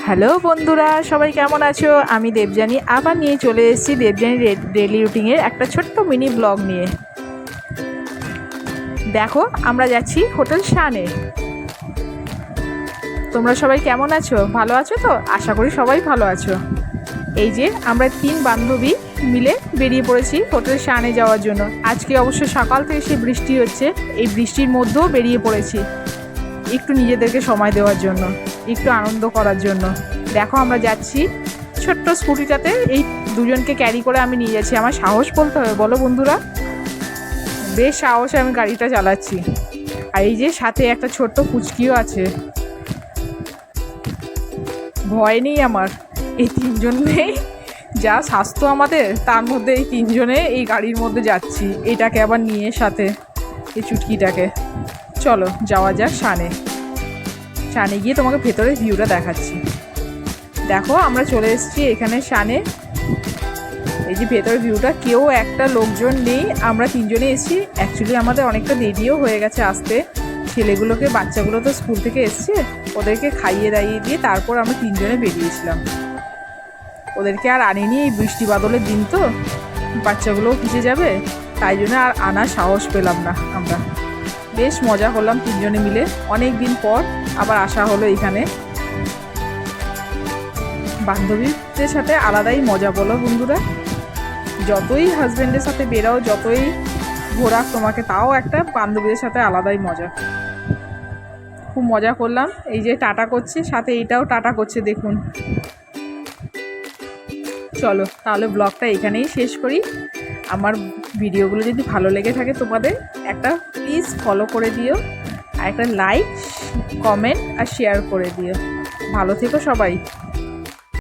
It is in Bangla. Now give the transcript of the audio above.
হ্যালো বন্ধুরা, সবাই কেমন আছো? আমি দেবযানী আবার নিয়ে চলে এসেছি দেবযানী ডেইলি রুটিনের একটা ছোট্ট মিনি ব্লগ নিয়ে। দেখো, আমরা যাচ্ছি হোটেল শানে। তোমরা সবাই কেমন আছো? ভালো আছো তো? আশা করি সবাই ভালো আছো। এই যে আমরা 3 বান্ধবী মিলে বেরিয়ে পড়েছি হোটেল শানে যাওয়ার জন্য। আজকে অবশ্য সকাল থেকে সে বৃষ্টি হচ্ছে, এই বৃষ্টির মধ্যেও বেরিয়ে পড়েছি একটু নিজেদেরকে সময় দেওয়ার জন্য, একটু আনন্দ করার জন্য। দেখো, আমরা যাচ্ছি ছোট্ট স্কুটিটাতে, এই দুজনকে ক্যারি করে আমি নিয়ে যাচ্ছি। আমার সাহস বলতে হবে, বলো বন্ধুরা? বেশ সাহসে আমি গাড়িটা চালাচ্ছি। আর এই যে সাথে একটা ছোট্ট পুচকিও আছে, ভয় নেই আমার। এই 3 জনেই যা স্বাস্থ্য আমাদের, তার মধ্যে এই 3 জনে এই গাড়ির মধ্যে যাচ্ছি, এটাকে আবার নিয়ে সাথে এই চুটকিটাকে। চলো যাওয়া যাক শানে। শানে গিয়ে তোমাকে ভেতরের ভিউটা দেখাচ্ছি। দেখো, আমরা চলে এসেছি এখানে শানে। এই যে ভেতরের ভিউটা, কেউ একটা লোকজন নেই, আমরা 3 জনে এসেছি। অ্যাকচুয়ালি আমাদের অনেকটা দেরিও হয়ে গেছে আসতে। ছেলেগুলোকে, বাচ্চাগুলো তো স্কুল থেকে এসছে, ওদেরকে খাইয়ে দাইয়ে দিয়ে তারপর আমরা 3 জনে বেরিয়েছিলাম। ওদেরকে আর আনিনি, এই বৃষ্টি বাদলের দিন তো বাচ্চাগুলোও ভিজে যাবে, তাই জন্য আর আনার সাহস পেলাম না। আমরা বেশ মজা করলাম 3 জনে মিলে, অনেক দিন পর আবার আসা হলো এখানে। বান্ধবীদের সাথে আলাদাই মজা, বলো বন্ধুরা? যতই হাজব্যান্ডের সাথে বেরাও, যতই ঘোরাক তোমাকে, তাও একটা বান্ধবীদের সাথে আলাদাই মজা। খুব মজা করলাম। এই যে টাটা করছে, সাথে এইটাও টাটা করছে, দেখুন। চলো তাহলে ব্লগটা এখানেই শেষ করি। আমার ভিডিওগুলো যদি ভালো লেগে থাকে তোমাদের, একটা প্লিজ ফলো করে দিও, আর একটা লাইক, কমেন্ট আর শেয়ার করে দিও। ভালো থেকো সবাই।